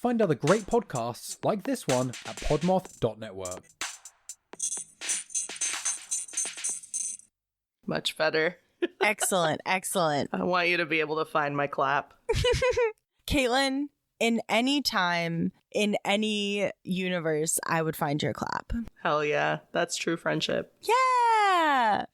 find other great podcasts like this one at podmoth.network. Much better. Excellent. I want you to be able to find my clap. Katelyn, in any time, in any universe, I would find your clap. Hell yeah. That's true friendship. Yeah!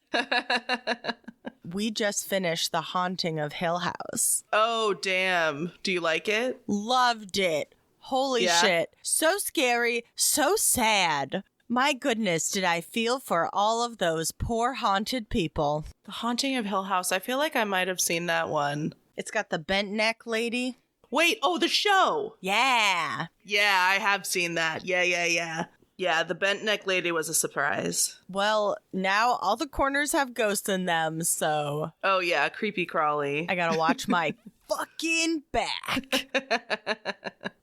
We just finished The Haunting of Hill House. Oh, damn. Do you like it? Loved it. Holy shit. So scary, so sad. My goodness, did I feel for all of those poor haunted people. The Haunting of Hill House. I feel like I might have seen that one. It's got the bent neck lady. Wait, oh, the show. Yeah. Yeah, I have seen that. Yeah. Yeah, the bent neck lady was a surprise. Well, now all the corners have ghosts in them, so... Oh, yeah, creepy crawly. I gotta watch my fucking back.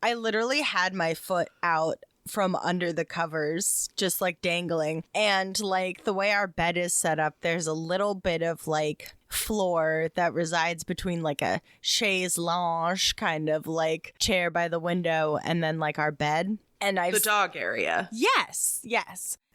I literally had my foot out from under the covers, just like dangling. And like the way our bed is set up, there's a little bit of like floor that resides between like a chaise lounge kind of like chair by the window and then like our bed. And the dog area. Yes.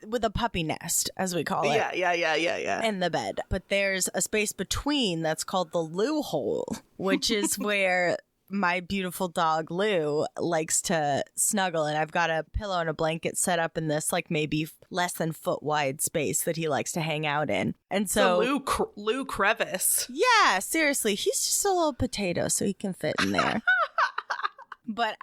With a puppy nest, as we call it. Yeah. In the bed. But there's a space between that's called the loo hole, which is where my beautiful dog Lou likes to snuggle, and I've got a pillow and a blanket set up in this like maybe less than foot wide space that he likes to hang out in. And so Lou crevice. Yeah, seriously, he's just a little potato, so he can fit in there. But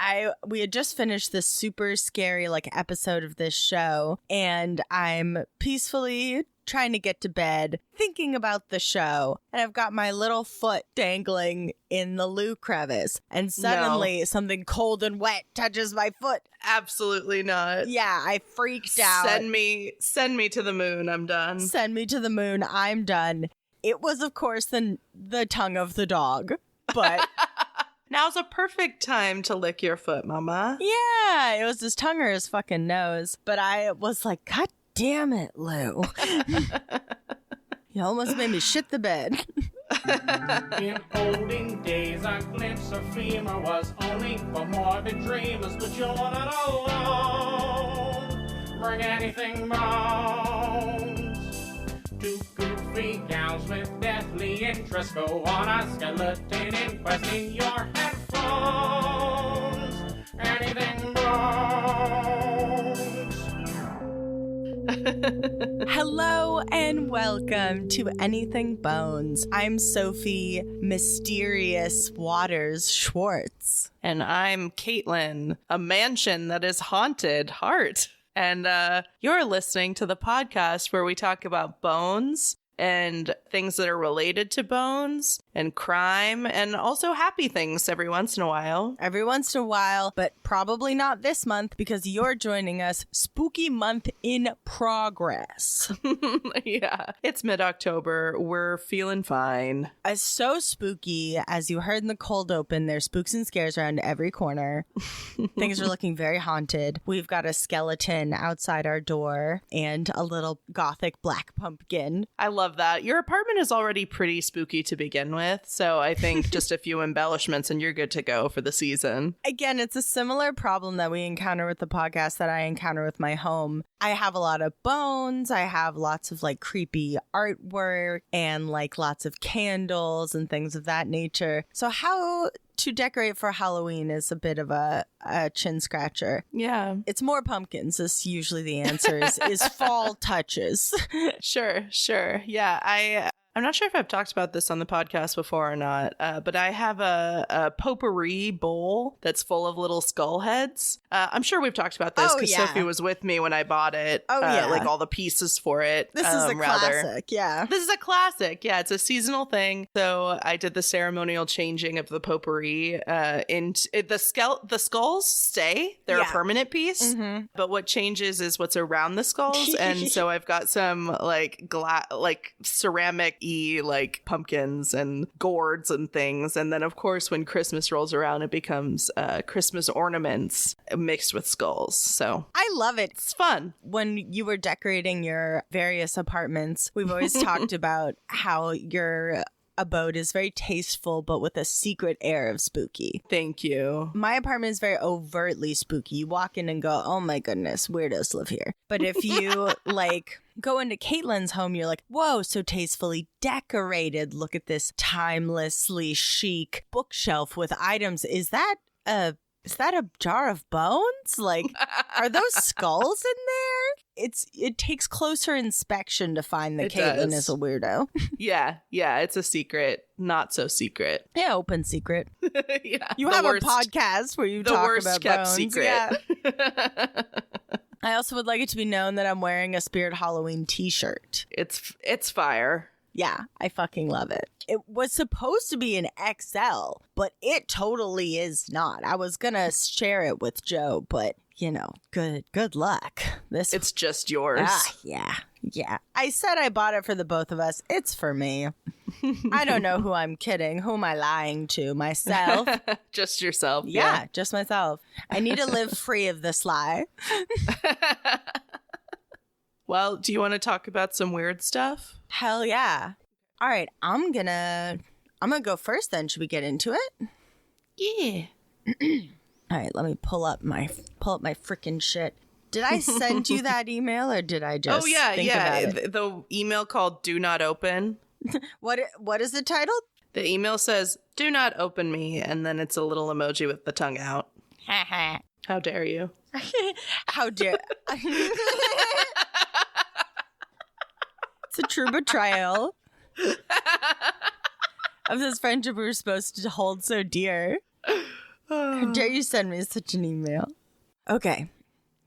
we had just finished this super scary like episode of this show, and I'm peacefully trying to get to bed, thinking about the show, and I've got my little foot dangling in the loo crevice, and suddenly something cold and wet touches my foot. Absolutely not. Yeah, I freaked out. Send me to the moon. I'm done. Send me to the moon. I'm done. It was, of course, the tongue of the dog, but... Now's a perfect time to lick your foot, mama. Yeah, it was his tongue or his fucking nose, but I was like, God damn it, Lou. You almost made me shit the bed. In olden days, a glimpse of femur was only for morbid dreamers, but you're not alone. Bring anything bones. Two goofy gals with deathly interest go on a skeleton inquest in your headphones. Anything bones. Hello and welcome to Anything Bones. I'm Sophie Mysterious Waters Schwartz. And I'm Katelyn, a mansion that is haunted heart. And you're listening to the podcast where we talk about bones and things that are related to bones and crime and also happy things every once in a while. Every once in a while, but probably not this month because you're joining us spooky month in progress. Yeah, it's mid-October. We're feeling fine. It's so spooky. As you heard in the cold open, there's spooks and scares around every corner. Things are looking very haunted. We've got a skeleton outside our door and a little gothic black pumpkin. I love that. Your apartment is already pretty spooky to begin with, so I think just a few embellishments and you're good to go for the season. Again, it's a similar problem that we encounter with the podcast that I encounter with my home. I have a lot of bones. I have lots of like creepy artwork and like lots of candles and things of that nature. So how to decorate for Halloween is a bit of a chin scratcher. Yeah. It's more pumpkins is usually the answer is fall touches. Sure. Yeah, I'm not sure if I've talked about this on the podcast before or not, but I have a potpourri bowl that's full of little skull heads. I'm sure we've talked about this because Sophie was with me when I bought it. Oh, yeah. Like all the pieces for it. This is a classic, yeah. This is a classic. Yeah, it's a seasonal thing. So I did the ceremonial changing of the potpourri. The skulls stay. They're a permanent piece. Mm-hmm. But what changes is what's around the skulls. And so I've got some like ceramic like pumpkins and gourds and things, and then of course when Christmas rolls around it becomes Christmas ornaments mixed with skulls. So I love it. It's fun. When you were decorating your various apartments, we've always talked about how your abode is very tasteful, but with a secret air of spooky. Thank you. My apartment is very overtly spooky. You walk in and go, oh my goodness, weirdos live here. But if you like go into Katelyn's home, you're like, whoa, so tastefully decorated. Look at this timelessly chic bookshelf with items. Is that a jar of bones? Like, are those skulls in there? It takes closer inspection to find that Katelyn is a weirdo. Yeah, it's a secret, not so secret. Yeah, open secret. Yeah, you have a podcast where you talk about worst kept bones. secret. Yeah. I also would like it to be known that I'm wearing a Spirit Halloween t-shirt. It's fire. Yeah, I fucking love it. It was supposed to be an XL, but it totally is not. I was gonna share it with Joe, but you know, good luck. It's just yours. Yeah. I said I bought it for the both of us. It's for me. I don't know who I'm kidding. Who am I lying to? Myself? Just yourself. Yeah, just myself. I need to live free of this lie. Well, do you want to talk about some weird stuff? Hell yeah. All right, I'm gonna go first then. Should we get into it? Yeah. All right, let me pull up my freaking shit. Did I send you that email or did I just think about it? The email called "Do Not Open." What is it titled? The email says "Do not open me," and then it's a little emoji with the tongue out. How dare you? How dare? It's a true betrayal of this friendship we were supposed to hold so dear. How dare you send me such an email? Okay,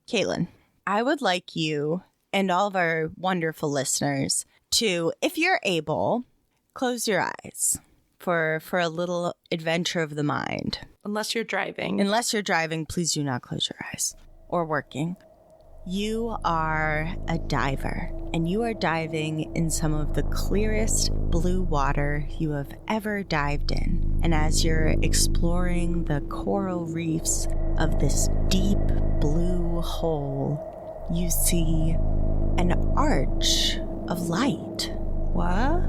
Katelyn, I would like you and all of our wonderful listeners to, if you're able, close your eyes for a little adventure of the mind. Unless you're driving. Unless you're driving, please do not close your eyes. Or working. You are a diver, and you are diving in some of the clearest blue water you have ever dived in. And as you're exploring the coral reefs of this deep blue hole, you see an arch of light. What?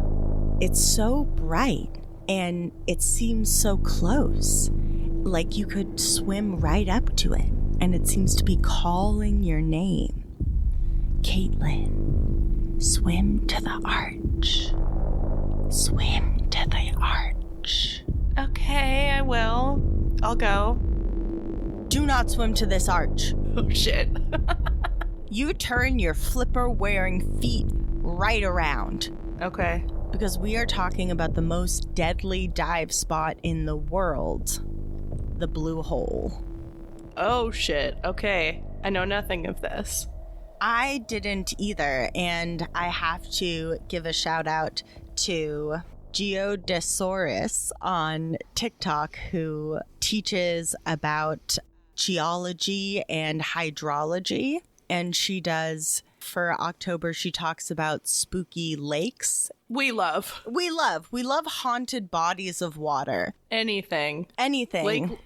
It's so bright, and it seems so close, like you could swim right up to it. And it seems to be calling your name. Katelyn, swim to the arch. Swim to the arch. Okay, I will. I'll go. Do not swim to this arch. Oh, shit. You turn your flipper-wearing feet right around. Okay. Because we are talking about the most deadly dive spot in the world. The Blue Hole. Oh, shit. Okay. I know nothing of this. I didn't either, and I have to give a shout out to Geodesaurus on TikTok, who teaches about geology and hydrology. And she does, for October, she talks about spooky lakes. We love haunted bodies of water. Anything.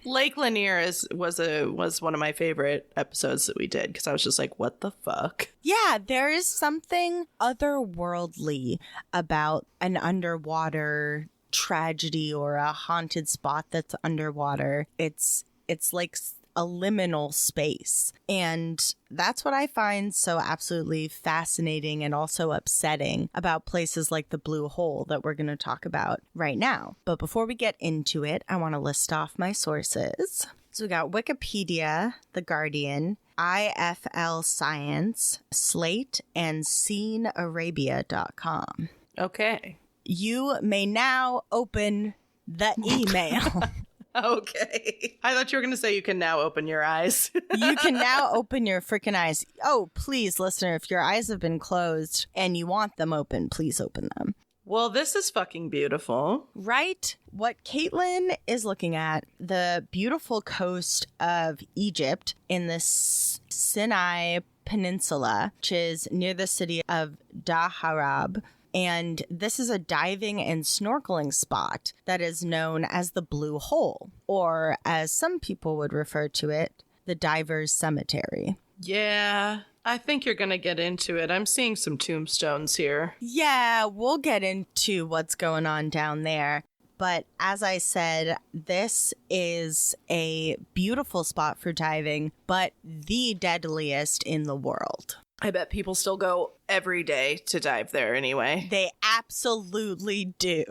Lake Lanier was one of my favorite episodes that we did, because I was just like, what the fuck? Yeah, there is something otherworldly about an underwater tragedy or a haunted spot that's underwater. It's like a liminal space. And that's what I find so absolutely fascinating and also upsetting about places like the Blue Hole that we're going to talk about right now. But before we get into it, I want to list off my sources. So we got Wikipedia, The Guardian, IFL Science, Slate, and SceneArabia.com. Okay. You may now open the email. Okay. I thought you were going to say you can now open your eyes. You can now open your freaking eyes. Oh, please, listener, if your eyes have been closed and you want them open, please open them. Well, this is fucking beautiful. Right? What Katelyn is looking at, the beautiful coast of Egypt in the Sinai Peninsula, which is near the city of Daharab. And this is a diving and snorkeling spot that is known as the Blue Hole, or as some people would refer to it, the Diver's Cemetery. Yeah, I think you're going to get into it. I'm seeing some tombstones here. Yeah, we'll get into what's going on down there. But as I said, this is a beautiful spot for diving, but the deadliest in the world. I bet people still go every day to dive there anyway. They absolutely do.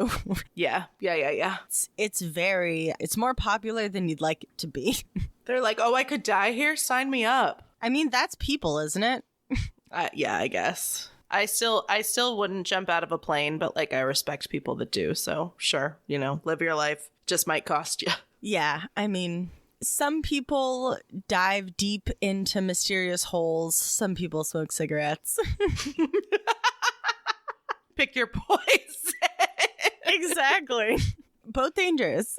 Yeah. It's more popular than you'd like it to be. They're like, oh, I could die here? Sign me up. I mean, that's people, isn't it? Yeah, I guess. I still wouldn't jump out of a plane, but like I respect people that do. So sure, live your life. Just might cost you. Yeah, I mean, some people dive deep into mysterious holes. Some people smoke cigarettes. Pick your poison. Exactly. Both dangerous.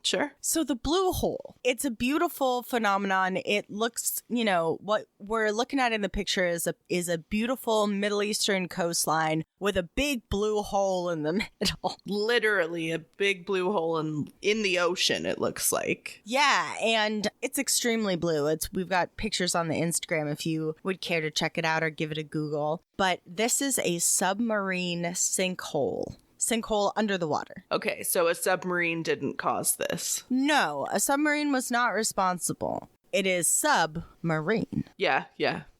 Sure. So the blue hole, it's a beautiful phenomenon. It looks, what we're looking at in the picture is a beautiful Middle Eastern coastline with a big blue hole in the middle. Literally a big blue hole in the ocean, it looks like. Yeah, and it's extremely blue. We've got pictures on the Instagram if you would care to check it out or give it a Google. But this is a submarine sinkhole under the water. Okay, so a submarine didn't cause this. No, a submarine was not responsible. It is submarine. Yeah.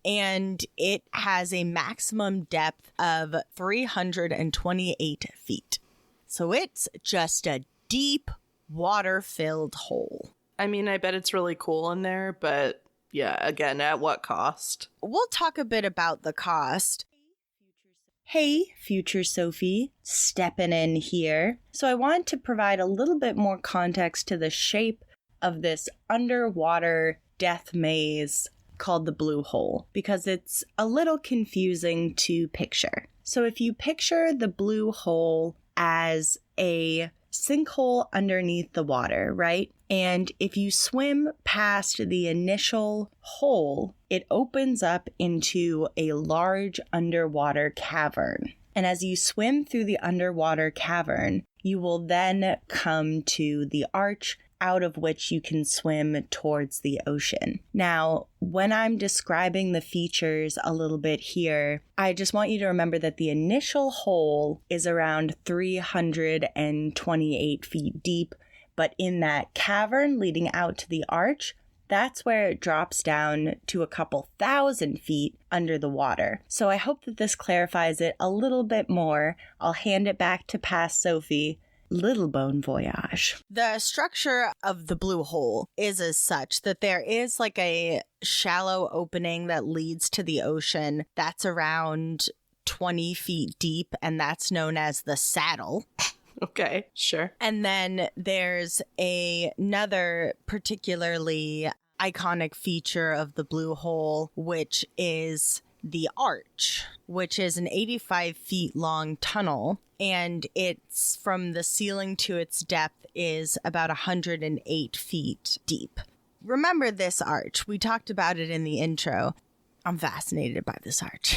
And it has a maximum depth of 328 feet. So it's just a deep, water-filled hole. I mean, I bet it's really cool in there, but yeah, again, at what cost? We'll talk a bit about the cost. Hey, future Sophie, stepping in here. So I want to provide a little bit more context to the shape of this underwater death maze called the Blue Hole, because it's a little confusing to picture. So if you picture the Blue Hole as a sinkhole underneath the water, right? And if you swim past the initial hole, it opens up into a large underwater cavern. And as you swim through the underwater cavern, you will then come to the arch out of which you can swim towards the ocean. Now, when I'm describing the features a little bit here, I just want you to remember that the initial hole is around 328 feet deep, but in that cavern leading out to the arch, that's where it drops down to a couple thousand feet under the water. So I hope that this clarifies it a little bit more. I'll hand it back to past Sophie. Little bon voyage. The structure of the Blue Hole is as such that there is like a shallow opening that leads to the ocean that's around 20 feet deep, and that's known as the saddle. Okay, sure. And then there's another particularly iconic feature of the Blue Hole, which is the arch, which is an 85 feet long tunnel. And it's from the ceiling to its depth is about 108 feet deep. Remember this arch. We talked about it in the intro. I'm fascinated by this arch.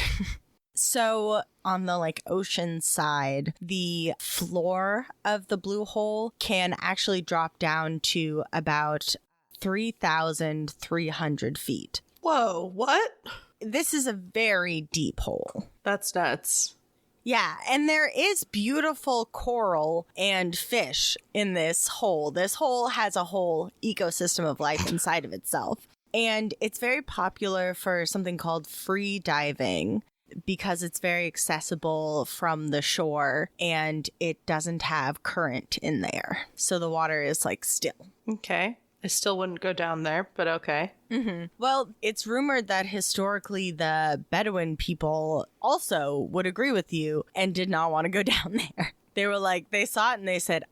So on the ocean side, the floor of the Blue Hole can actually drop down to about 3,300 feet. Whoa, what? This is a very deep hole. That's nuts. Yeah, and there is beautiful coral and fish in this hole. This hole has a whole ecosystem of life inside of itself. And it's very popular for something called free diving because it's very accessible from the shore and it doesn't have current in there. So the water is still. Okay. I still wouldn't go down there, but okay. Mm-hmm. Well, it's rumored that historically the Bedouin people also would agree with you and did not want to go down there. They were they saw it and they said,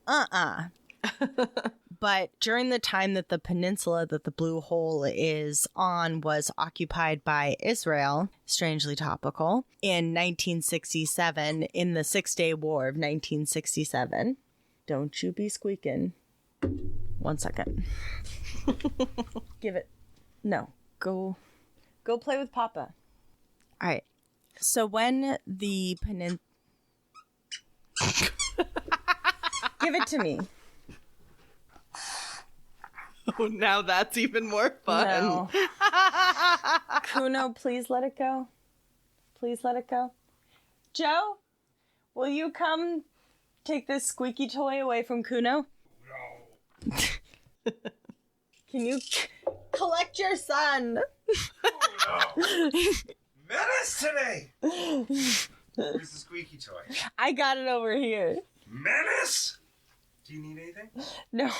But during the time that the peninsula that the Blue Hole is on was occupied by Israel, strangely topical, in 1967, in the 6-Day War of 1967. Don't you be squeaking. 1 second. Give it. No. Go play with Papa. All right. So when the Give it to me. Oh, now that's even more fun. No. Kuno, please let it go. Please let it go. Joe, will you come take this squeaky toy away from Kuno? No. Can you collect your son? Oh, no. Menace today. Where's the squeaky toy? I got it over here. Menace? Do you need anything? No,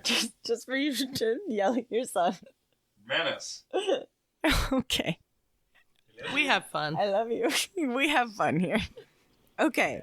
just for you to yell at your son. Menace. Okay. We have fun. I love you. We have fun here. Okay.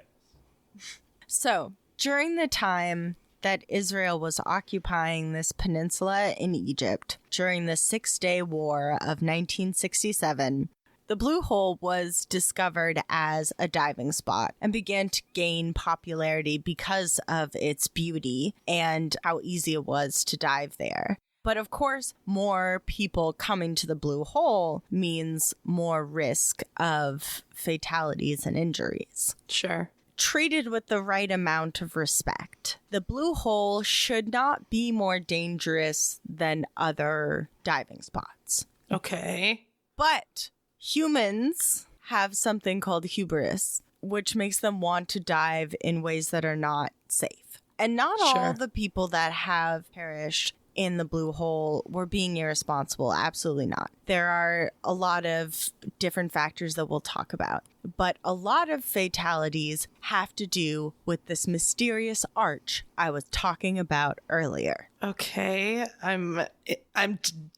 So, during the time that Israel was occupying this peninsula in Egypt, during the 6-Day War of 1967, the Blue Hole was discovered as a diving spot and began to gain popularity because of its beauty and how easy it was to dive there. But of course, more people coming to the Blue Hole means more risk of fatalities and injuries. Sure. Treated with the right amount of respect, the Blue Hole should not be more dangerous than other diving spots. Okay. But humans have something called hubris, which makes them want to dive in ways that are not safe. And not all the people that have perished in the Blue Hole were being irresponsible. Absolutely not. There are a lot of different factors that we'll talk about. But a lot of fatalities have to do with this mysterious arch I was talking about earlier. Okay. I'm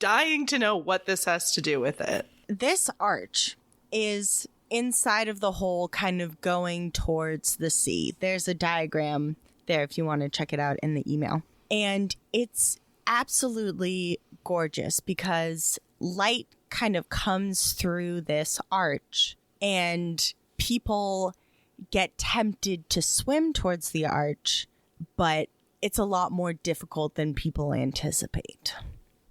dying to know what this has to do with it. This arch is inside of the hole, kind of going towards the sea. There's a diagram there if you want to check it out in the email. And it's absolutely gorgeous because light kind of comes through this arch and people get tempted to swim towards the arch, but it's a lot more difficult than people anticipate.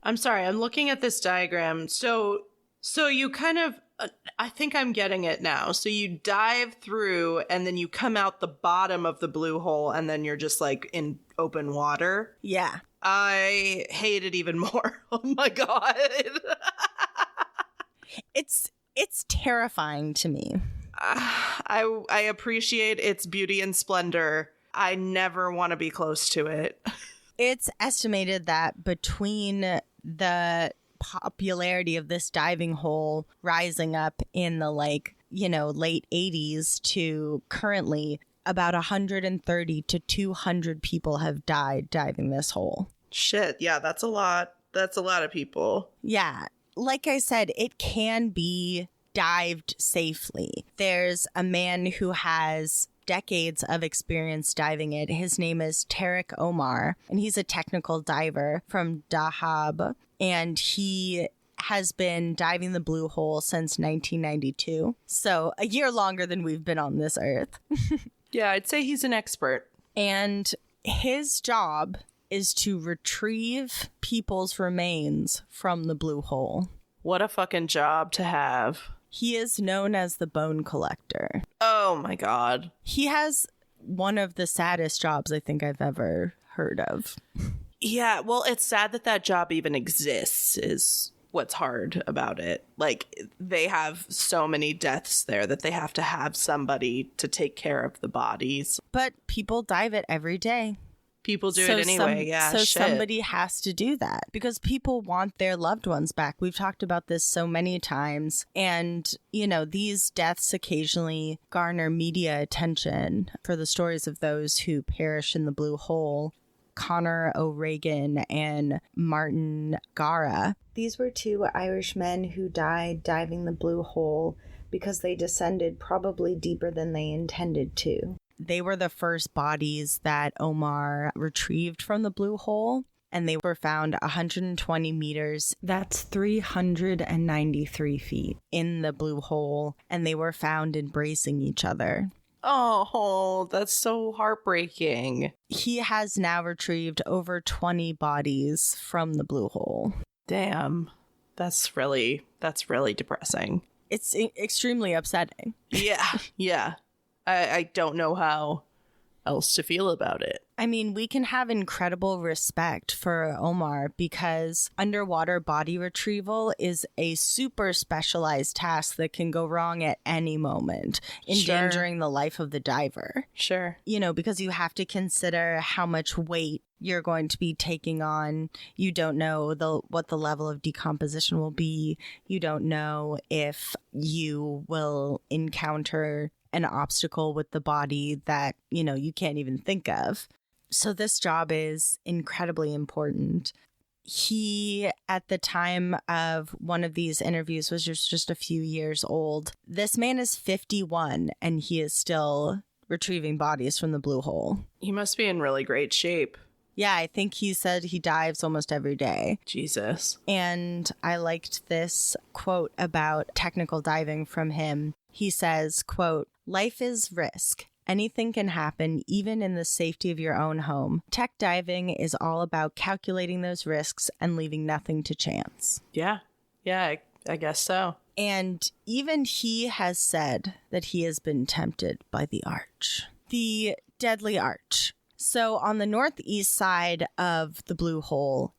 I'm sorry, I'm looking at this diagram. So you kind of, I think I'm getting it now. So you dive through and then you come out the bottom of the Blue Hole and then you're just like in open water. Yeah. I hate it even more. Oh my God. It's terrifying to me. I appreciate its beauty and splendor. I never want to be close to it. It's estimated that between the popularity of this diving hole rising up in the late 80s to currently, about 130 to 200 people have died diving this hole. Shit, yeah, that's a lot. That's a lot of people. Yeah. Like I said, it can be dived safely. There's a man who has decades of experience diving it. His name is Tarek Omar, and he's a technical diver from Dahab, and he has been diving the Blue Hole since 1992. So a year longer than we've been on this earth. Yeah, I'd say he's an expert. And his job is to retrieve people's remains from the Blue Hole. What a fucking job to have. He is known as the bone collector. Oh my God. He has one of the saddest jobs I think I've ever heard of. Yeah, well, it's sad that job even exists is what's hard about it. Like, they have so many deaths there that they have to have somebody to take care of the bodies. But people dive it every day. People do it anyway, So somebody has to do that because people want their loved ones back. We've talked about this so many times. And, these deaths occasionally garner media attention for the stories of those who perish in the Blue Hole. Conor O'Regan and Martin Gara. These were two Irish men who died diving the Blue Hole because they descended probably deeper than they intended to. They were the first bodies that Omar retrieved from the Blue Hole, and they were found 120 meters, that's 393 feet, in the Blue Hole, and they were found embracing each other. Oh, that's so heartbreaking. He has now retrieved over 20 bodies from the Blue Hole. Damn. That's really depressing. It's extremely upsetting. Yeah. I don't know how else to feel about it. I mean, we can have incredible respect for Omar because underwater body retrieval is a super specialized task that can go wrong at any moment, endangering the life of the diver. Sure. You know, because you have to consider how much weight you're going to be taking on. You don't know what the level of decomposition will be. You don't know if you will encounter an obstacle with the body that, you know, you can't even think of. So this job is incredibly important. He, at the time of one of these interviews, was just a few years old. This man is 51 and he is still retrieving bodies from the blue hole. He must be in really great shape. Yeah, I think he said he dives almost every day. Jesus. And I liked this quote about technical diving from him. He says, quote, "Life is risk. Anything can happen, even in the safety of your own home. Tech diving is all about calculating those risks and leaving nothing to chance." Yeah. Yeah, I guess so. And even he has said that he has been tempted by the arch. The deadly arch. So on the northeast side of the blue hole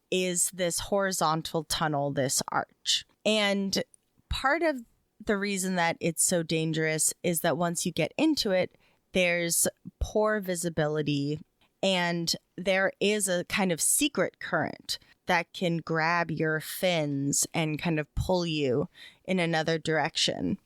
is this horizontal tunnel, this arch. And part of the reason that it's so dangerous is that once you get into it, there's poor visibility and there is a kind of secret current that can grab your fins and kind of pull you in another direction.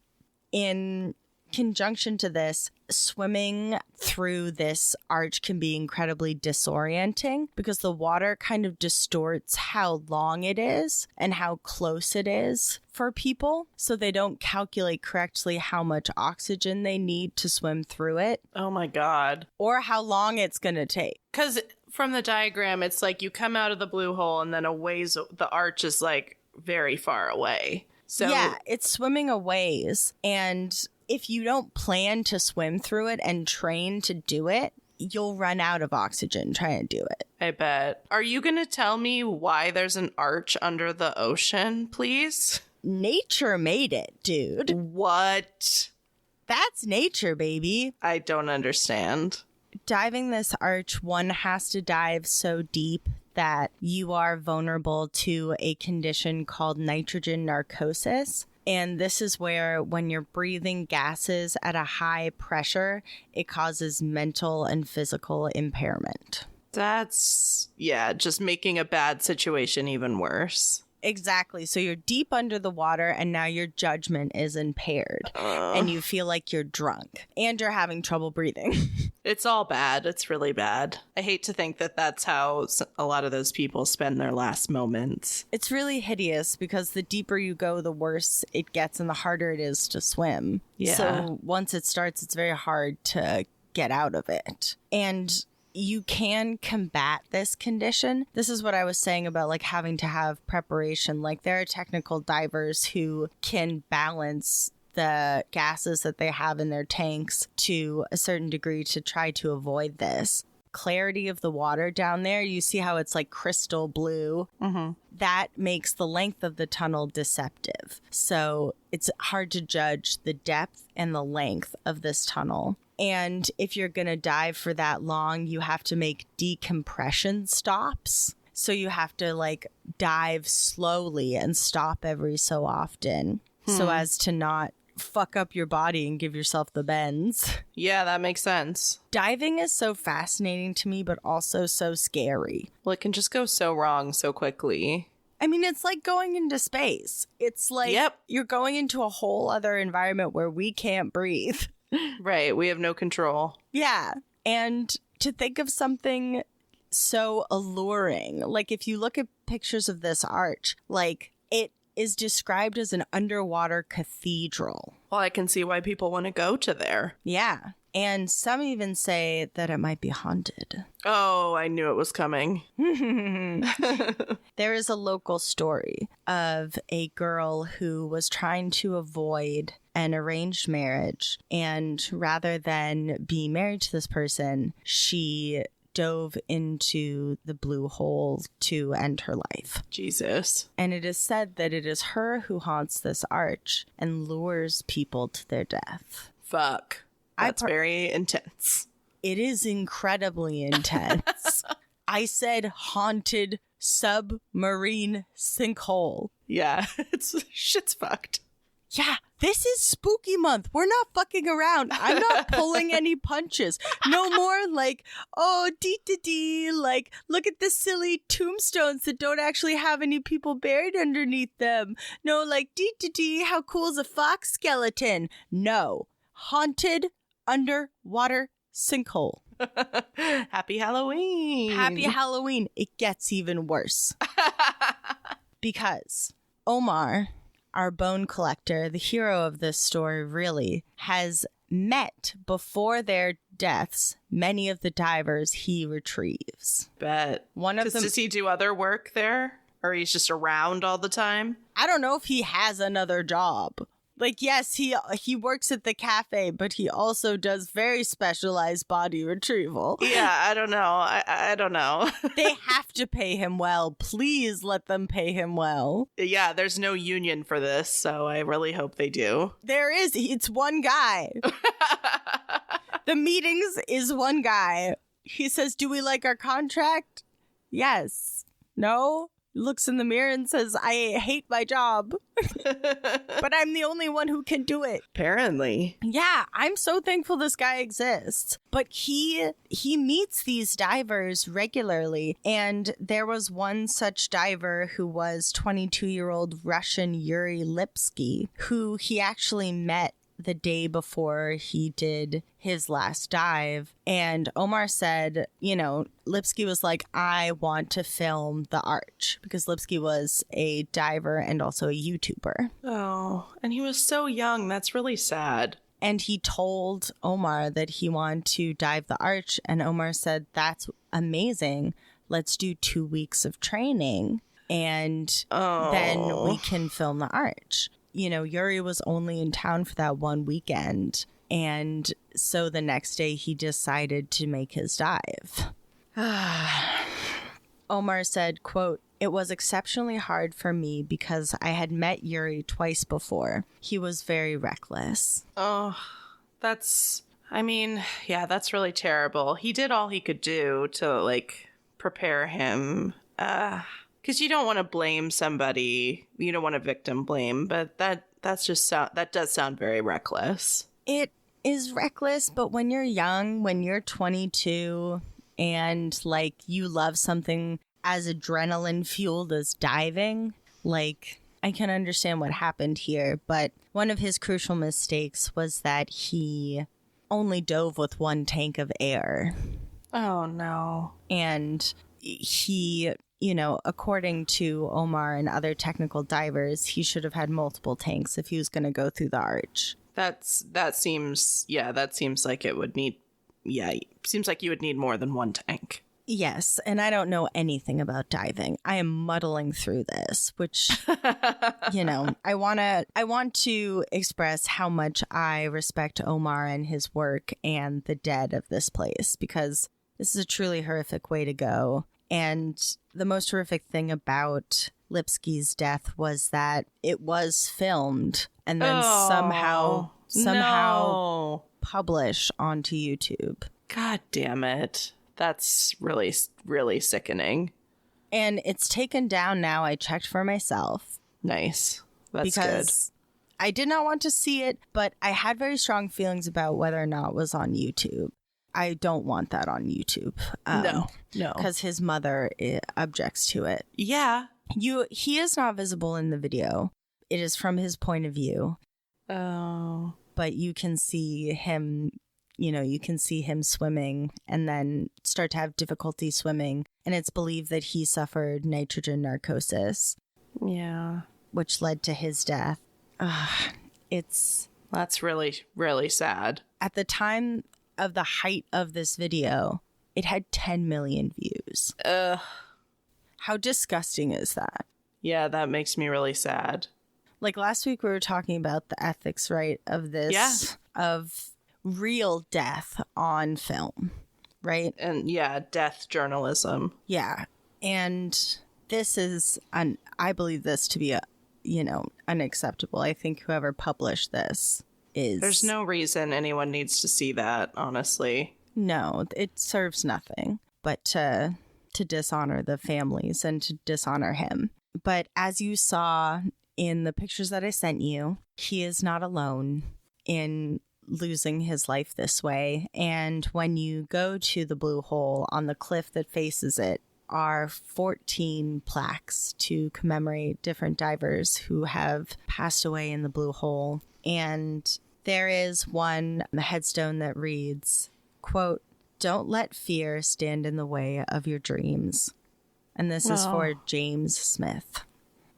In conjunction to this, swimming through this arch can be incredibly disorienting because the water kind of distorts how long it is and how close it is for people. So they don't calculate correctly how much oxygen they need to swim through it. Oh my God. Or how long it's going to take. Because from the diagram, it's like you come out of the blue hole and then a ways, the arch is like very far away. So yeah, it's swimming a ways. And if you don't plan to swim through it and train to do it, you'll run out of oxygen trying to do it. I bet. Are you going to tell me why there's an arch under the ocean, please? Nature made it, dude. What? That's nature, baby. I don't understand. Diving this arch, one has to dive so deep that you are vulnerable to a condition called nitrogen narcosis. And this is where when you're breathing gases at a high pressure, it causes mental and physical impairment. That's, yeah, just making a bad situation even worse. Exactly. So you're deep under the water and now your judgment is impaired and you feel like you're drunk and you're having trouble breathing. It's all bad. It's really bad. I hate to think that that's how a lot of those people spend their last moments. It's really hideous because the deeper you go, the worse it gets and the harder it is to swim. Yeah. So once it starts, it's very hard to get out of it. And you can combat this condition. This is what I was saying about like having to have preparation. Like there are technical divers who can balance the gases that they have in their tanks to a certain degree to try to avoid this. Clarity of the water down there, you see how it's like crystal blue. Mm-hmm. That makes the length of the tunnel deceptive. So it's hard to judge the depth and the length of this tunnel. And if you're going to dive for that long, you have to make decompression stops. So you have to like dive slowly and stop every so often so as to not fuck up your body and give yourself the bends. Yeah, that makes sense. Diving is so fascinating to me, but also so scary. Well, it can just go so wrong so quickly. I mean, it's like going into space. It's like you're going into a whole other environment where we can't breathe. Right. We have no control. Yeah. And to think of something so alluring, like if you look at pictures of this arch, like it is described as an underwater cathedral. Well, I can see why people want to go to there. Yeah. And some even say that it might be haunted. Oh, I knew it was coming. There is a local story of a girl who was trying to avoid an arranged marriage. And rather than be married to this person, she dove into the blue hole to end her life. Jesus. And it is said that it is her who haunts this arch and lures people to their death. Fuck. That's very intense. It is incredibly intense. I said haunted submarine sinkhole. Yeah, shit's fucked. Yeah, this is spooky month. We're not fucking around. I'm not pulling any punches. No more like, oh, dee-dee-dee, like, look at the silly tombstones that don't actually have any people buried underneath them. No, like, dee-dee-dee, how cool is a fox skeleton? No. Haunted underwater sinkhole. Happy Halloween. Happy Halloween. It gets even worse. Because Omar, our bone collector, the hero of this story really, has met before their deaths many of the divers he retrieves. Bet. One of them. Does he do other work there? Or he's just around all the time? I don't know if he has another job. Like, yes, he works at the cafe, but he also does very specialized body retrieval. Yeah, I don't know. I don't know. They have to pay him well. Please let them pay him well. Yeah, there's no union for this, so I really hope they do. There is. It's one guy. The meetings is one guy. He says, do we like our contract? Yes. No? Looks in the mirror and says, I hate my job. But I'm the only one who can do it. Apparently. Yeah, I'm so thankful this guy exists. But he meets these divers regularly. And there was one such diver who was 22-year-old Russian Yuri Lipsky, who he actually met the day before he did his last dive. And Omar said, you know, Lipsky was like, I want to film the arch, because Lipsky was a diver and also a YouTuber. Oh, and he was so young. That's really sad. And he told Omar that he wanted to dive the arch. And Omar said, that's amazing. Let's do 2 weeks of training. And then we can film the arch. You know, Yuri was only in town for that one weekend. And so the next day he decided to make his dive. Omar said, quote, it was exceptionally hard for me because I had met Yuri twice before. He was very reckless. Oh, that's really terrible. He did all he could do to, like, prepare him. Because you don't want to blame somebody. You don't want to victim blame, but that does sound very reckless. It is reckless, but when you're young, when you're 22 and like you love something as adrenaline fueled as diving, like I can understand what happened here, but one of his crucial mistakes was that he only dove with one tank of air. Oh no. And he, you know, according to Omar and other technical divers, he should have had multiple tanks if he was going to go through the arch. That seems like it would need, seems like you would need more than one tank. Yes, and I don't know anything about diving. I am muddling through this, which, you know, I want to express how much I respect Omar and his work and the dead of this place, because this is a truly horrific way to go. And the most horrific thing about Lipsky's death was that it was filmed and then somehow published onto YouTube. God damn it. That's really, really sickening. And it's taken down now. I checked for myself. Nice. That's because good. I did not want to see it, but I had very strong feelings about whether or not it was on YouTube. I don't want that on YouTube. No. Because his mother objects to it. Yeah. He is not visible in the video. It is from his point of view. Oh. But you can see him, you know, you can see him swimming and then start to have difficulty swimming. And it's believed that he suffered nitrogen narcosis. Yeah. Which led to his death. That's really, really sad. At the time of the height of this video, it had 10 million views. How disgusting is that? Yeah, that makes me really sad. Like last week we were talking about the ethics, right, of this, of real death on film, right? And yeah, death journalism. Yeah. And this is, I believe this to be, unacceptable. I think whoever published this is... There's no reason anyone needs to see that, honestly. No, it serves nothing but to dishonor the families and to dishonor him. But as you saw in the pictures that I sent you, he is not alone in losing his life this way. And when you go to the blue hole, on the cliff that faces it are 14 plaques to commemorate different divers who have passed away in the blue hole. And there is one headstone that reads, quote, "Don't let fear stand in the way of your dreams." And this is for James Smith.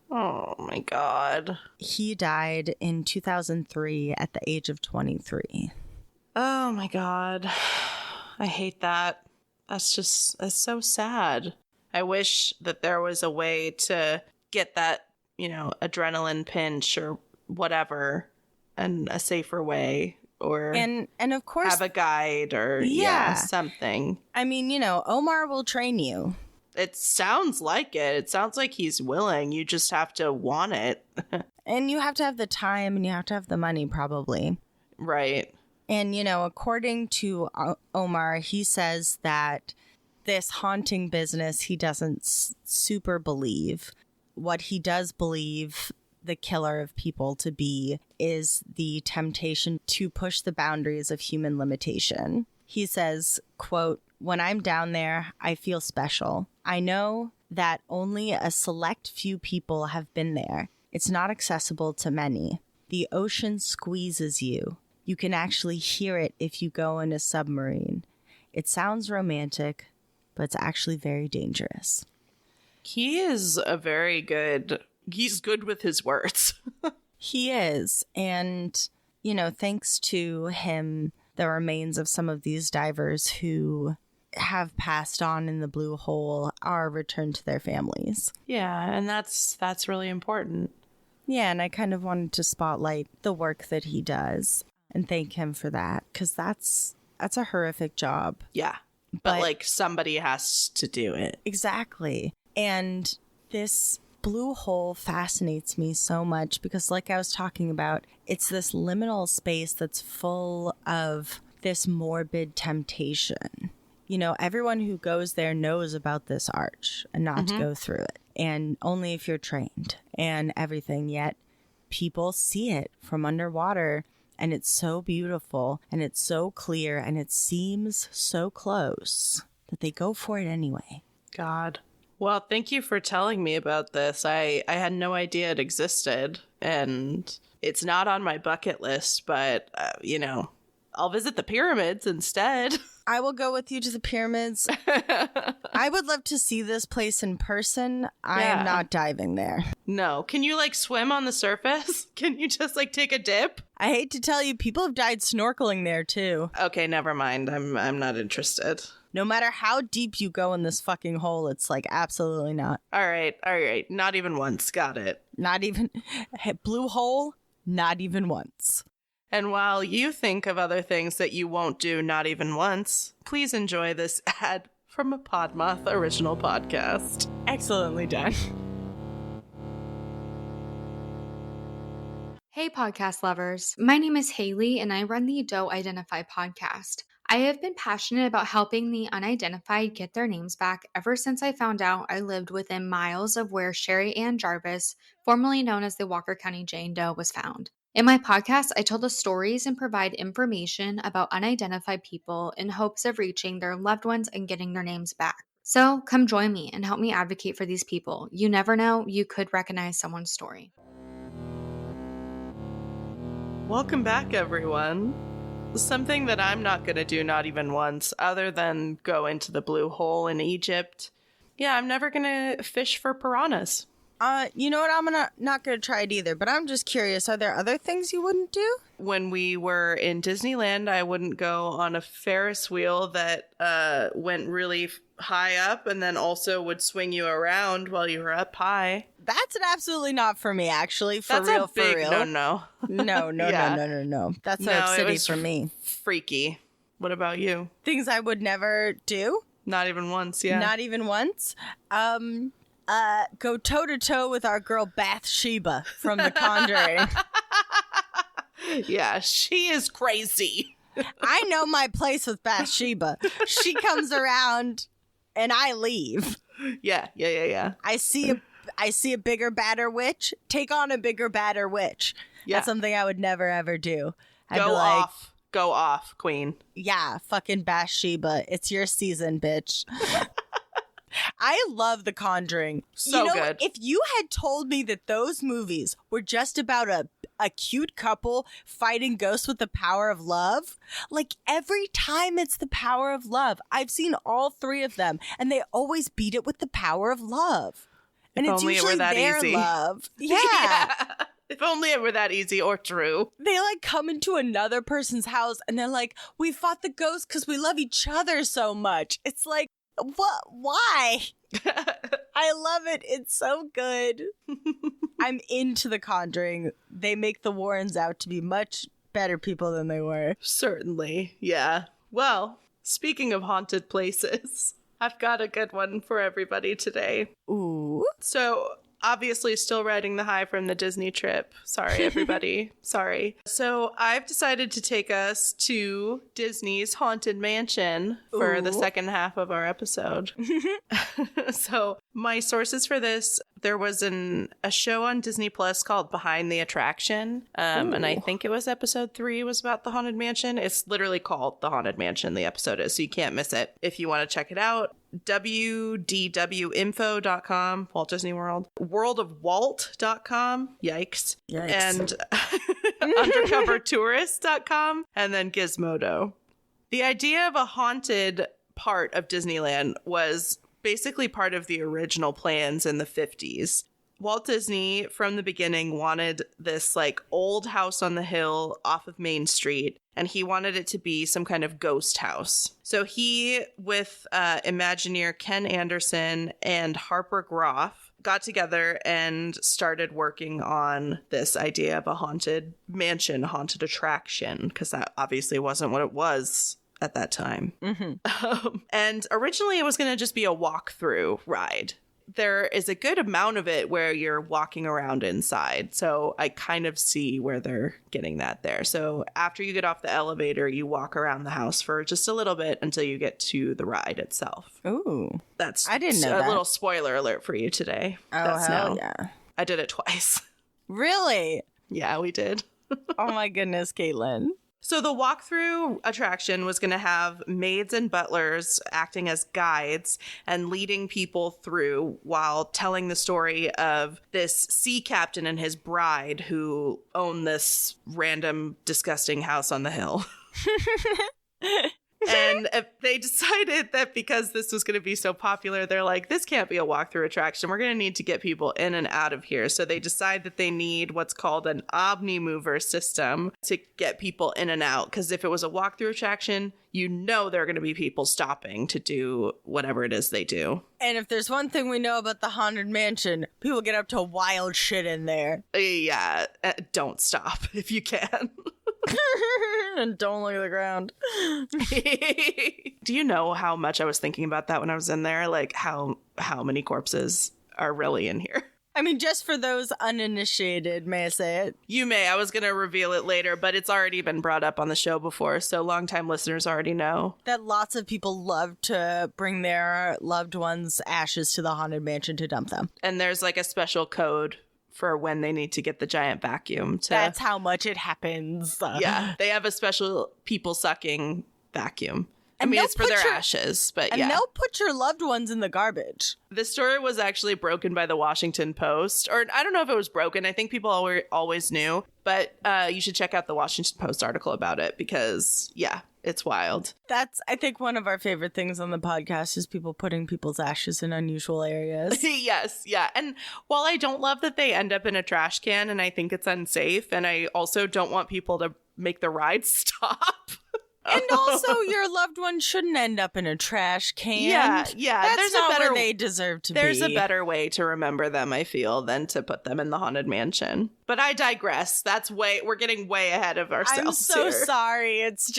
Oh my God. He died in 2003 at the age of 23. Oh my God. I hate that. That's so sad. I wish that there was a way to get that, adrenaline pinch or whatever, and a safer way, or and of course have a guide or something. I mean, Omar will train you. It sounds like it. It sounds like he's willing. You just have to want it. And you have to have the time and you have to have the money, probably. Right. And, according to Omar, he says that this haunting business he doesn't super believe. What he does believe the killer of people to be is the temptation to push the boundaries of human limitation. He says, quote, "When I'm down there, I feel special. I know that only a select few people have been there. It's not accessible to many. The ocean squeezes you. You can actually hear it if you go in a submarine. It sounds romantic, but it's actually very dangerous." He is he's good with his words. He is. And, thanks to him, the remains of some of these divers who have passed on in the blue hole are returned to their families. Yeah, and that's really important. Yeah, and I kind of wanted to spotlight the work that he does and thank him for that, because that's a horrific job. Yeah, but somebody has to do it. Exactly. And this blue hole fascinates me so much because, like I was talking about, it's this liminal space that's full of this morbid temptation. Everyone who goes there knows about this arch and not to go through it. And only if you're trained and everything. Yet people see it from underwater, and it's so beautiful and it's so clear and it seems so close that they go for it anyway. God. Well, thank you for telling me about this. I had no idea it existed, and it's not on my bucket list, but, I'll visit the pyramids instead. I will go with you to the pyramids. I would love to see this place in person. I am not diving there. No. Can you swim on the surface? Can you just take a dip? I hate to tell you, people have died snorkeling there too. Okay, never mind. I'm not interested. No matter how deep you go in this fucking hole, it's absolutely not. All right. Not even once. Got it. Not even blue hole. Not even once. And while you think of other things that you won't do not even once, please enjoy this ad from a Podmoth original podcast. Excellently done. Hey podcast lovers, my name is Haley and I run the Don't Identify podcast. I have been passionate about helping the unidentified get their names back ever since I found out I lived within miles of where Sherry Ann Jarvis, formerly known as the Walker County Jane Doe, was found. In my podcast, I tell the stories and provide information about unidentified people in hopes of reaching their loved ones and getting their names back. So come join me and help me advocate for these people. You never know, you could recognize someone's story. Welcome back, everyone. Something that I'm not going to do not even once, other than go into the blue hole in Egypt. Yeah, I'm never going to fish for piranhas. You know what? I'm not gonna try it either, but I'm just curious. Are there other things you wouldn't do? When we were in Disneyland, I wouldn't go on a Ferris wheel that went really high up and then also would swing you around while you were up high. That's absolutely not for me, actually. That's real, a big for real. no. No. That's a city for me. Freaky. What about you? Things I would never do? Not even once, yeah. Not even once? Go toe-to-toe with our girl Bathsheba from The Conjuring. Yeah, she is crazy. I know my place with Bathsheba. She comes around and I leave. Yeah. I see a bigger, badder witch. Take on a bigger, badder witch. Yeah. That's something I would never, ever do. I'd Go be like, off. Go off, queen. yeah, fucking Bathsheba. It's your season, bitch. I love The Conjuring. So good. If you had told me that those movies were just about a cute couple fighting ghosts with the power of love, like every time it's the power of love. I've seen all 3 of them, and they always beat it with the power of love. And If it's only it usually were that their easy. love. Yeah. If only it were that easy or true. They like come into another person's house and they're like, we fought the ghost because we love each other so much. It's like, what? Why? I love it. It's so good. I'm into The Conjuring. They make the Warrens out to be much better people than they were. Certainly. Yeah. Well, speaking of haunted places, I've got a good one for everybody today. Ooh. So, obviously still riding the high from the Disney trip. Sorry, everybody. Sorry. So I've decided to take us to Disney's Haunted Mansion for the Ooh. second half of our episode. So my sources for this, there was a show on Disney Plus called Behind the Attraction. And I think it was episode 3 was about the Haunted Mansion. It's literally called The Haunted Mansion, the episode is, so you can't miss it. If you want to check it out, wdwinfo.com, Walt Disney World, worldofwalt.com, yikes, and undercovertourist.com, and then Gizmodo. The idea of a haunted part of Disneyland was basically part of the original plans in the 50s. Walt Disney, from the beginning, wanted this like old house on the hill off of Main Street, and he wanted it to be some kind of ghost house. So he, with Imagineer Ken Anderson and Harper Groff, got together and started working on this idea of a haunted mansion, haunted attraction, because that obviously wasn't what it was at that time. Mm-hmm. And originally it was going to just be a walkthrough ride. There is a good amount of it where you're walking around inside. So I kind of see where they're getting that there. So after you get off the elevator, you walk around the house for just a little bit until you get to the ride itself. Ooh. That's I didn't know a that. little spoiler alert for you today. Oh, That's hell now. yeah. I did it twice. Really? Yeah, we did. Oh my goodness, Caitlin. So the walkthrough attraction was going to have maids and butlers acting as guides and leading people through while telling the story of this sea captain and his bride who own this random, disgusting house on the hill. And they decided that because this was going to be so popular, they're like, this can't be a walkthrough attraction. We're going to need to get people in and out of here. So they decide that they need what's called an omni-mover system to get people in and out. Because if it was a walkthrough attraction, you know there are going to be people stopping to do whatever it is they do. And if there's one thing we know about the Haunted Mansion, people get up to wild shit in there. Yeah, don't stop if you can. And don't look at the ground. Do you know how much I was thinking about that when I was in there? Like how many corpses are really in here? I mean, just for those uninitiated, may I say it? You may. I was going to reveal it later, but it's already been brought up on the show before, so longtime listeners already know. That lots of people love to bring their loved ones' ashes to the Haunted Mansion to dump them. And there's like a special code for when they need to get the giant vacuum to... That's how much it happens. Yeah, they have a special people sucking vacuum. I And mean, they'll it's for put their your- ashes, but And yeah. they'll put your loved ones in the garbage. The story was actually broken by the Washington Post. Or I don't know if it was broken. I think people always knew. But you should check out the Washington Post article about it because, yeah, it's wild. That's, I think, one of our favorite things on the podcast is people putting people's ashes in unusual areas. Yes, yeah. And while I don't love that they end up in a trash can and I think it's unsafe, and I also don't want people to make the ride stop. And also, your loved one shouldn't end up in a trash can. Yeah. That's There's not a better where they deserve to There's be. a better way to remember them, I feel, than to put them in the Haunted Mansion. But I digress. We're getting way ahead of ourselves. I'm so here. sorry. It's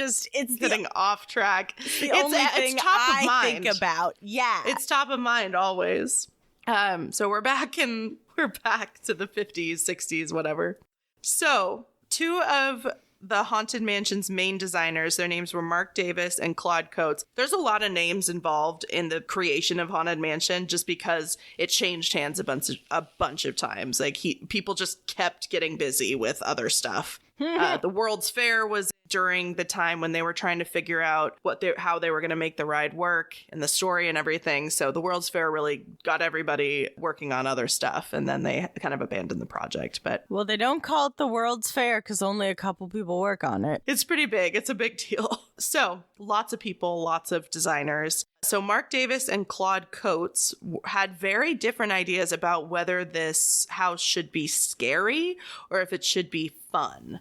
Getting off track. the only thing it's top of I mind. think about. Yeah. It's top of mind always. So we're back to the 50s, 60s, whatever. So 2 of the Haunted Mansion's main designers, their names were Mark Davis and Claude Coates. There's a lot of names involved in the creation of Haunted Mansion just because it changed hands a bunch of times. Like people just kept getting busy with other stuff. The World's Fair was during the time when they were trying to figure out how they were going to make the ride work and the story and everything. So the World's Fair really got everybody working on other stuff, and then they kind of abandoned the project. But well, they don't call it the World's Fair because only a couple people work on it. It's pretty big. It's a big deal. So lots of people, lots of designers. So Mark Davis and Claude Coates had very different ideas about whether this house should be scary or if it should be fun.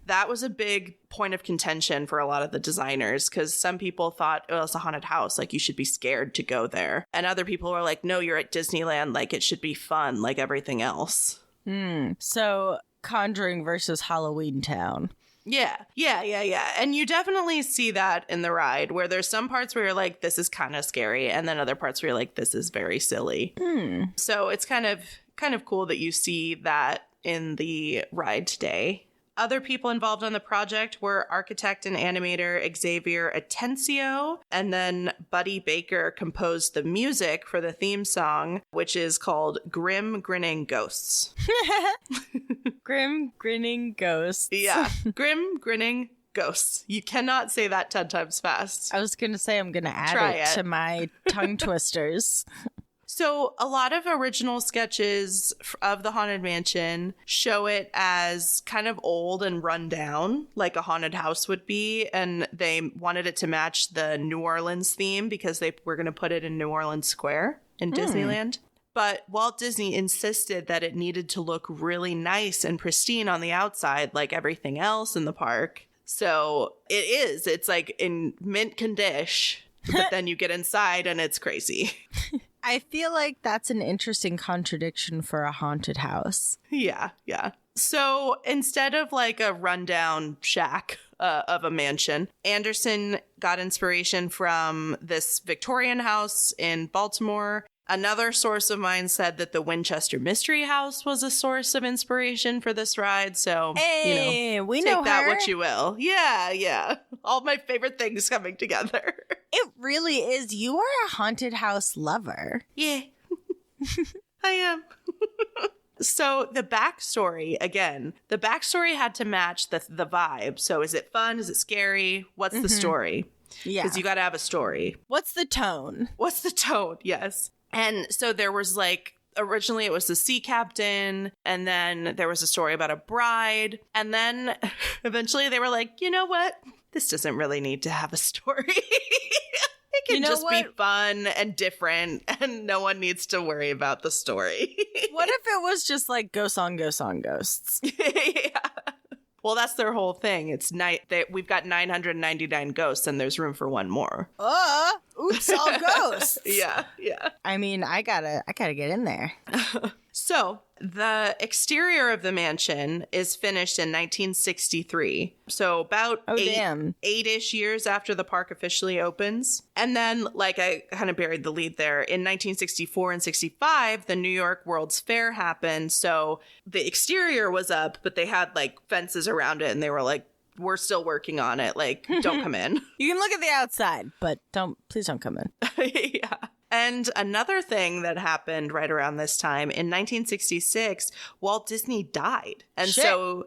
That was a big point of contention for a lot of the designers because some people thought, oh, it's a haunted house, like you should be scared to go there. And other people were like, no, you're at Disneyland, like it should be fun like everything else. So Conjuring versus Halloween Town. Yeah. And you definitely see that in the ride where there's some parts where you're like, this is kind of scary. And then other parts where you're like, this is very silly. So it's kind of cool that you see that in the ride today. Other people involved on the project were architect and animator Xavier Atencio, and then Buddy Baker composed the music for the theme song, which is called Grim Grinning Ghosts. Grim Grinning Ghosts. Yeah, Grim Grinning Ghosts. You cannot say that 10 times fast. I was going to say I'm going to add it to my tongue twisters. So a lot of original sketches of the Haunted Mansion show it as kind of old and run down, like a haunted house would be. And they wanted it to match the New Orleans theme because they were going to put it in New Orleans Square in Disneyland. But Walt Disney insisted that it needed to look really nice and pristine on the outside, like everything else in the park. So it is. It's like in mint condition, but then you get inside and it's crazy. I feel like that's an interesting contradiction for a haunted house. Yeah. So instead of like a rundown shack of a mansion, Anderson got inspiration from this Victorian house in Baltimore. Another source of mine said that the Winchester Mystery House was a source of inspiration for this ride. So, hey, we take know that her. what you will. Yeah. All my favorite things coming together. It really is. You are a haunted house lover. Yeah, I am. So the backstory, again, the backstory had to match the vibe. So is it fun? Is it scary? What's the story? Yeah. Because you got to have a story. What's the tone? Yes. And so there was like, originally it was the sea captain, and then there was a story about a bride. And then eventually they were like, you know what? This doesn't really need to have a story. It can just be fun and different, and no one needs to worry about the story. What if it was just like ghosts on ghosts on ghosts? Yeah. Well, that's their whole thing. It's we've got 999 ghosts, and there's room for one more. Oops, all ghosts. Yeah. I mean, I gotta get in there. So the exterior of the mansion is finished in 1963. So about eight-ish years after the park officially opens. And then, like I kind of buried the lead there, in 1964 and 65, the New York World's Fair happened. So the exterior was up, but they had like fences around it, and they were like, we're still working on it. Like, don't come in. You can look at the outside, but please don't come in. Yeah. And another thing that happened right around this time, in 1966, Walt Disney died. And so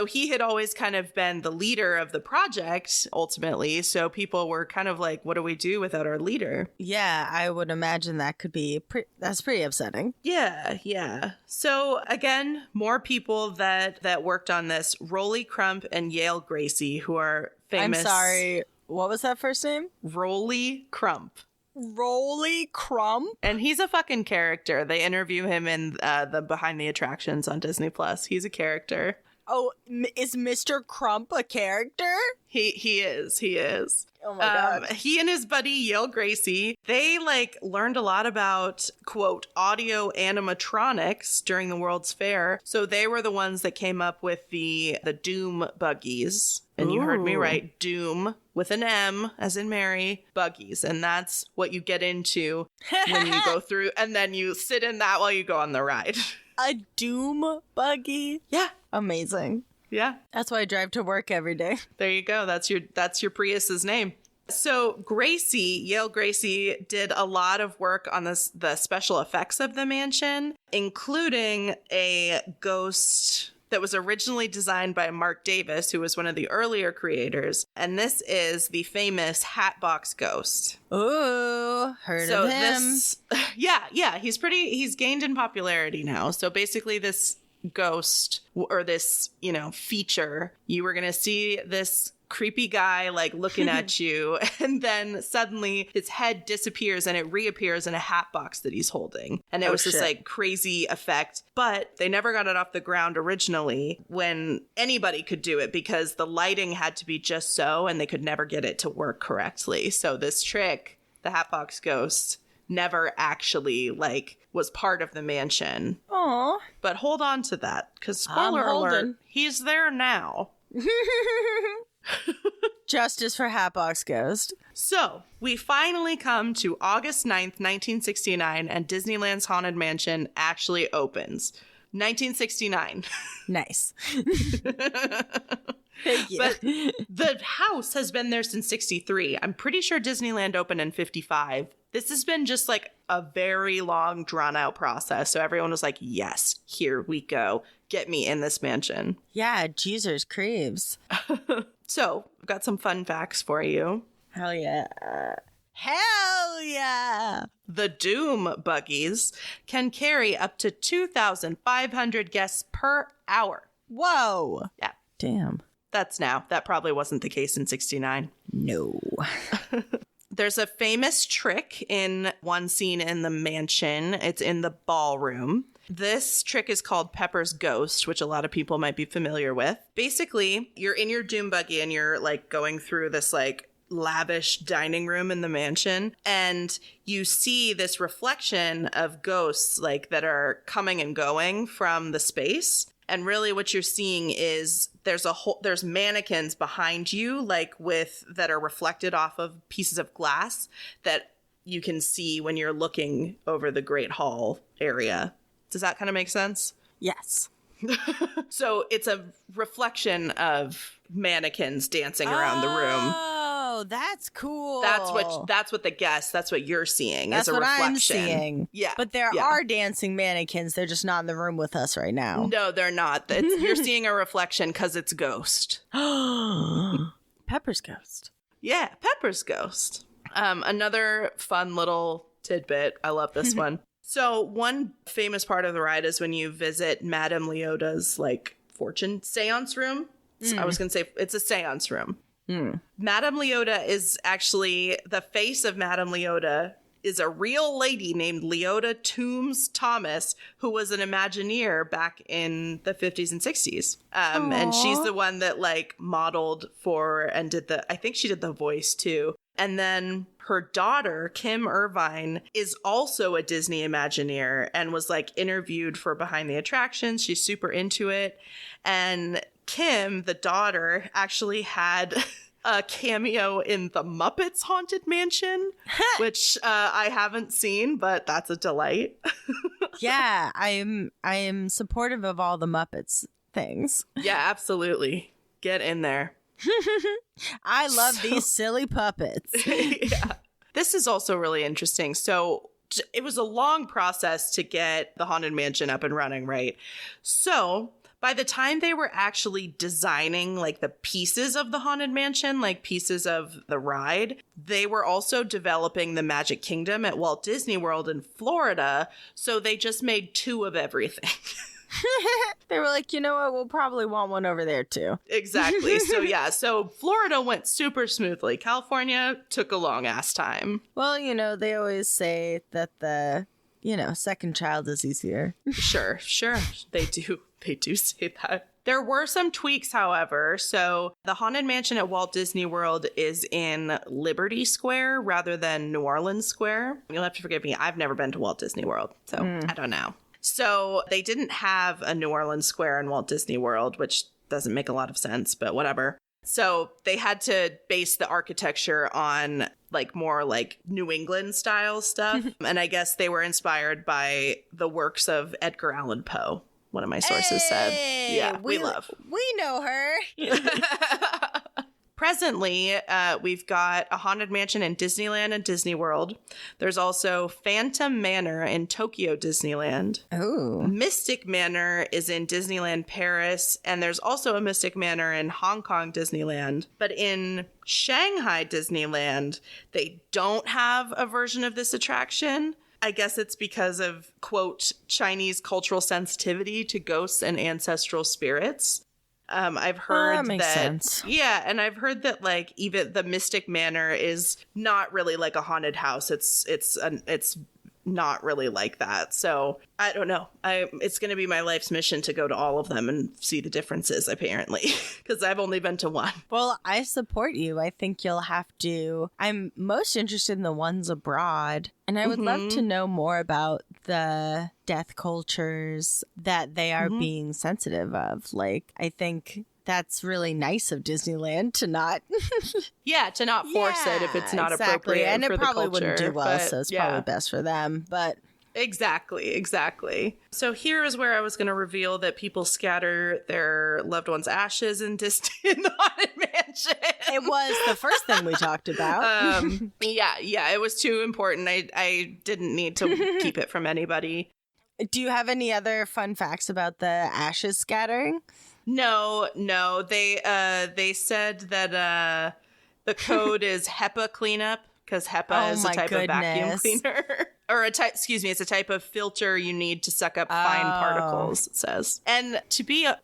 he had always kind of been the leader of the project, ultimately. So people were kind of like, what do we do without our leader? Yeah, I would imagine that could be, that's pretty upsetting. Yeah. So again, more people that worked on this, Rolly Crump and Yale Gracie, who are famous. I'm sorry, what was that first name? Rolly Crump. Rolly Crump? And he's a fucking character. They interview him in the Behind the Attractions on Disney Plus. He's a character. Oh, is Mr. Crump a character? He is. Oh my God. He and his buddy Yale Gracie, they like learned a lot about, quote, audio animatronics during the World's Fair. So they were the ones that came up with the Doom buggies. And you heard me right, Doom with an M as in Mary, buggies. And that's what you get into when you go through, and then you sit in that while you go on the ride. A Doom buggy? Yeah. Amazing. Yeah. That's why I drive to work every day. There you go. That's your Prius's name. So Yale Gracie did a lot of work on the special effects of the mansion, including a ghost that was originally designed by Mark Davis, who was one of the earlier creators. And this is the famous Hatbox Ghost. Ooh, heard of him. He's gained in popularity now. So basically this ghost, or this, feature, you were going to see this creepy guy like looking at you, and then suddenly his head disappears and it reappears in a hat box that he's holding, and it was this like crazy effect. But they never got it off the ground originally, when anybody could do it, because the lighting had to be just so, and they could never get it to work correctly. So this trick, the Hatbox Ghost, never actually was part of the mansion. Aww. But hold on to that, because spoiler alert, he's there now. Justice for Hatbox Ghost. So, we finally come to August 9th, 1969, and Disneyland's Haunted Mansion actually opens. 1969. Nice. Thank you. But the house has been there since 63. I'm pretty sure Disneyland opened in 55. This has been just like a very long, drawn-out process. So everyone was like, yes, here we go. Get me in this mansion. Yeah, Jesus creeps. So, I've got some fun facts for you. Hell yeah. Hell yeah. The Doom buggies can carry up to 2,500 guests per hour. Whoa. Yeah. Damn. That's now. That probably wasn't the case in 69. No. There's a famous trick in one scene in the mansion. It's in the ballroom. This trick is called Pepper's Ghost, which a lot of people might be familiar with. Basically, you're in your Doom buggy and you're going through this lavish dining room in the mansion, and you see this reflection of ghosts that are coming and going from the space. And really what you're seeing is there's mannequins behind you that are reflected off of pieces of glass that you can see when you're looking over the Great Hall area. Does that kind of make sense? Yes. So it's a reflection of mannequins dancing around the room. Oh, that's cool. That's what you're seeing. That's as a what reflection. I'm seeing. Yeah. But there are dancing mannequins. They're just not in the room with us right now. No, they're not. You're seeing a reflection because it's Ghost. Pepper's Ghost. Yeah, Pepper's Ghost. Another fun little tidbit. I love this one. So one famous part of the ride is when you visit Madame Leota's fortune seance room. I was going to say it's a seance room. Madame Leota is actually, the face of Madame Leota is a real lady named Leota Toombs Thomas, who was an Imagineer back in the 50s and 60s. And she's the one that modeled for and I think she did the voice too. And then her daughter, Kim Irvine, is also a Disney Imagineer and was interviewed for Behind the Attractions. She's super into it. And Kim, the daughter, actually had a cameo in the Muppets Haunted Mansion, which I haven't seen, but that's a delight. Yeah, I am supportive of all the Muppets things. Yeah, absolutely. Get in there. I love these silly puppets. Yeah. This is also really interesting. So it was a long process to get the Haunted Mansion up and running, right? So by the time they were actually designing the pieces of the Haunted Mansion, pieces of the ride, they were also developing the Magic Kingdom at Walt Disney World in Florida. So they just made 2 of everything. They were like, you know what? We'll probably want one over there too. Exactly. So yeah, so Florida went super smoothly. California took a long ass time. Well, they always say that the, second child is easier. Sure. They do say that. There were some tweaks, however. So the Haunted Mansion at Walt Disney World is in Liberty Square rather than New Orleans Square. You'll have to forgive me. I've never been to Walt Disney World, so I don't know. So they didn't have a New Orleans Square in Walt Disney World, which doesn't make a lot of sense, but whatever. So they had to base the architecture on more New England style stuff. And I guess they were inspired by the works of Edgar Allan Poe, one of my sources said. Yeah, we love. We know her. Presently, we've got a Haunted Mansion in Disneyland and Disney World. There's also Phantom Manor in Tokyo Disneyland. Oh. Mystic Manor is in Disneyland Paris, and there's also a Mystic Manor in Hong Kong Disneyland. But in Shanghai Disneyland, they don't have a version of this attraction. I guess it's because of, quote, Chinese cultural sensitivity to ghosts and ancestral spirits. I've heard that makes sense. Yeah, and I've heard that like even the Mystic Manor is not really like a haunted house. It's not really like that. So I don't know. It's going to be my life's mission to go to all of them and see the differences, apparently, because I've only been to one. Well, I support you. I think you'll have to. I'm most interested in the ones abroad, and I would love to know more about the death cultures that they are being sensitive of. Like, I think that's really nice of Disneyland to not to not force it if it's not appropriate and for it the probably culture, wouldn't do well, but, so it's probably best for them. But Exactly. So here is where I was going to reveal that people scatter their loved ones' ashes in the Haunted Mansion. it was the first thing we talked about. Yeah, it was too important. I didn't need to keep it from anybody. Do you have any other fun facts about the ashes scattering? No. They said that the code is HEPA cleanup, because HEPA is a type of vacuum cleaner. Or it's a type of filter you need to suck up fine particles, it says. And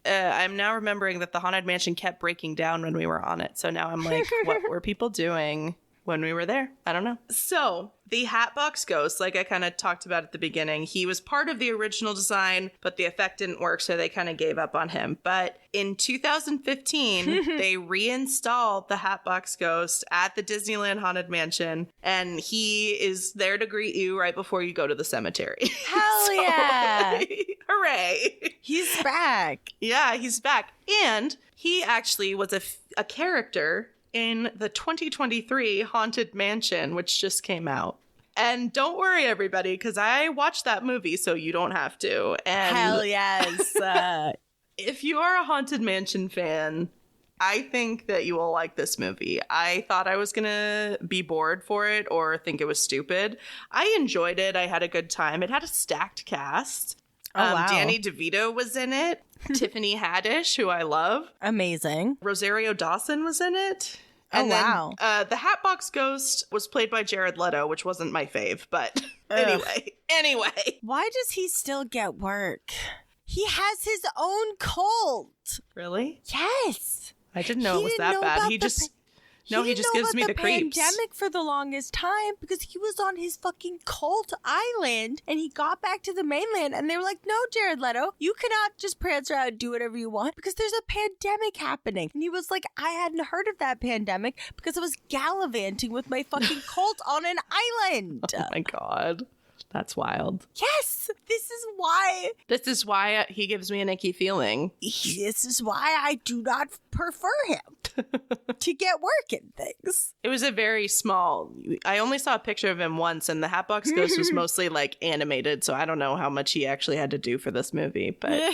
I'm now remembering that the Haunted Mansion kept breaking down when we were on it. So now I'm like, what were people doing when we were there? I don't know. So the Hatbox Ghost, like I kind of talked about at the beginning, he was part of the original design, but the effect didn't work, so they kind of gave up on him. But in 2015, they reinstalled the Hatbox Ghost at the Disneyland Haunted Mansion, and he is there to greet you right before you go to the cemetery. Hell yeah! Hooray! He's back. Yeah, he's back. And he actually was a character in the 2023 Haunted Mansion, which just came out. And don't worry, everybody, because I watched that movie, so you don't have to. And hell yes. If you are a Haunted Mansion fan, I think that you will like this movie. I thought I was going to be bored for it or think it was stupid. I enjoyed it. I had a good time. It had a stacked cast. Wow. Danny DeVito was in it. Tiffany Haddish, who I love. Amazing. Rosario Dawson was in it. And wow. The Hatbox Ghost was played by Jared Leto, which wasn't my fave, but anyway. Why does he still get work? He has his own cult. Really? Yes. I didn't know it was that bad. He just gives me the creeps. Pandemic for the longest time because he was on his fucking cult island and he got back to the mainland and they were like, no, Jared Leto, you cannot just prance around and do whatever you want because there's a pandemic happening. And he was like, I hadn't heard of that pandemic because I was gallivanting with my fucking cult on an island. Oh my God. That's wild. Yes, this is why he gives me an icky feeling. This is why I do not prefer him to get work in things. It was a very small. I only saw a picture of him once, and the Hatbox Ghost was mostly like animated, so I don't know how much he actually had to do for this movie. But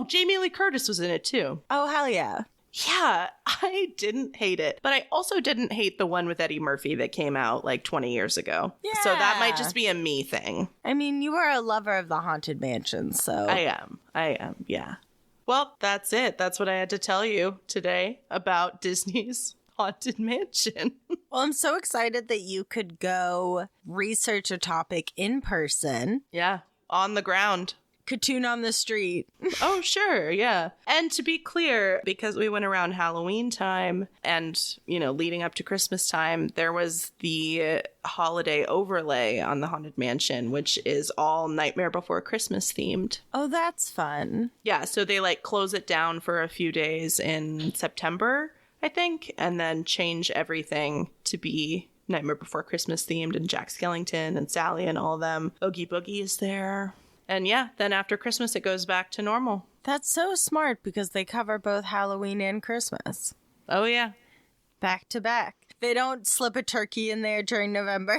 Jamie Lee Curtis was in it too. Oh hell yeah. Yeah, I didn't hate it. But I also didn't hate the one with Eddie Murphy that came out like 20 years ago. Yeah. So that might just be a me thing. I mean, you are a lover of the Haunted Mansion, so. I am, yeah. Well, that's it. That's what I had to tell you today about Disney's Haunted Mansion. Well, I'm so excited that you could go research a topic in person. Yeah, on the ground. Katoon on the street. Oh, sure. Yeah. And to be clear, because we went around Halloween time and, leading up to Christmas time, there was the holiday overlay on the Haunted Mansion, which is all Nightmare Before Christmas themed. Oh, that's fun. Yeah. So they close it down for a few days in September, I think, and then change everything to be Nightmare Before Christmas themed, and Jack Skellington and Sally and all of them. Oogie Boogie is there. And yeah, then after Christmas, it goes back to normal. That's so smart because they cover both Halloween and Christmas. Oh, yeah. Back to back. They don't slip a turkey in there during November.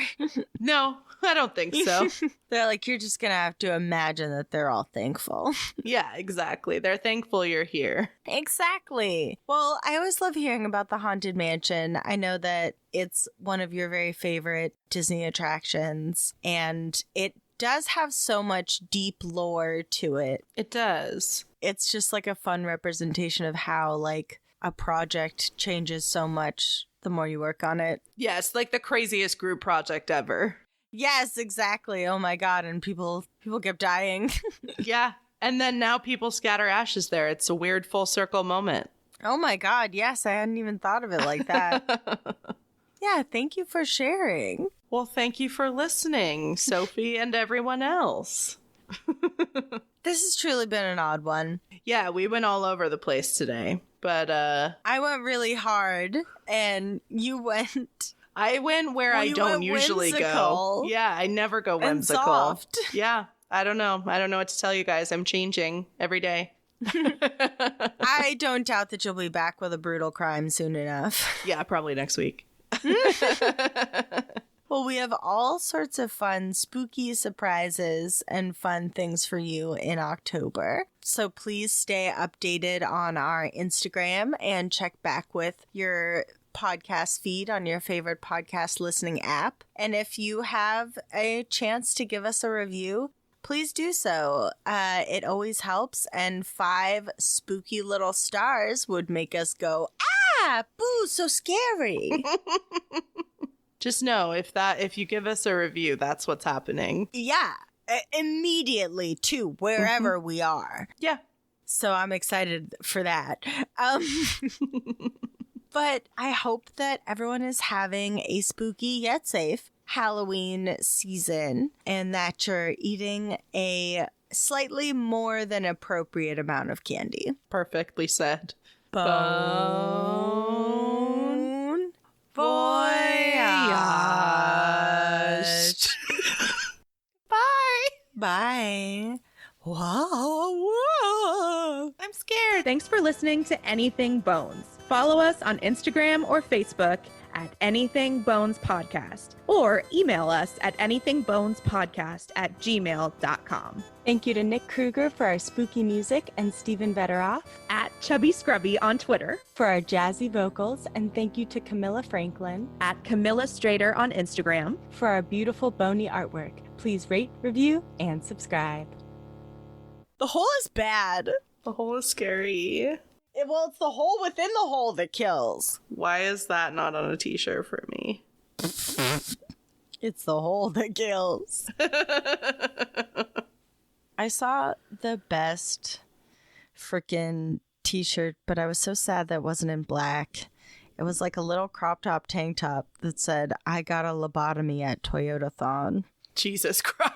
No, I don't think so. They're like, you're just going to have to imagine that they're all thankful. Yeah, exactly. They're thankful you're here. Exactly. Well, I always love hearing about the Haunted Mansion. I know that it's one of your very favorite Disney attractions, and it does have so much deep lore to it. It does. It's just like a fun representation of how like a project changes so much the more you work on it. Yeah, it's like the craziest group project ever. Yes, exactly. Oh my God. And people kept dying. Yeah. And then now people scatter ashes there. It's a weird full circle moment. Oh my God. Yes, I hadn't even thought of it like that. Yeah, thank you for sharing. Well, thank you for listening, Sophie and everyone else. This has truly been an odd one. Yeah, we went all over the place today, but I went really hard and you went... I went where I don't usually go. Yeah, I never go whimsical. And soft. Yeah, I don't know. I don't know what to tell you guys. I'm changing every day. I don't doubt that you'll be back with a brutal crime soon enough. Yeah, probably next week. Well, we have all sorts of fun, spooky surprises and fun things for you in October. So please stay updated on our Instagram and check back with your podcast feed on your favorite podcast listening app. And if you have a chance to give us a review, please do so. It always helps. And 5 spooky little stars would make us go, ah, boo, so scary. Just know if you give us a review, that's what's happening. Yeah, immediately to wherever we are. Yeah. So I'm excited for that. But I hope that everyone is having a spooky yet safe Halloween season and that you're eating a slightly more than appropriate amount of candy. Perfectly said. Bon voyage. Bye. Bye. Whoa. I'm scared. Thanks for listening to Anything Bones. Follow us on Instagram or Facebook at Anything Bones Podcast, or email us at anythingbonespodcast@gmail.com. Thank you to Nick Kruger for our spooky music and Stephen Vetteroff At Chubby Scrubby on Twitter, for our jazzy vocals, and thank you to Camilla Franklin at Camilla Strader on Instagram. for our beautiful bony artwork. Please rate, review, and subscribe. The hole is bad. The hole is scary. Well, it's the hole within the hole that kills. Why is that not on a t-shirt for me? It's the hole that kills. I saw the best freaking t-shirt, but I was so sad that it wasn't in black. It was like a little crop top tank top that said, I got a lobotomy at Toyota-thon. Jesus Christ.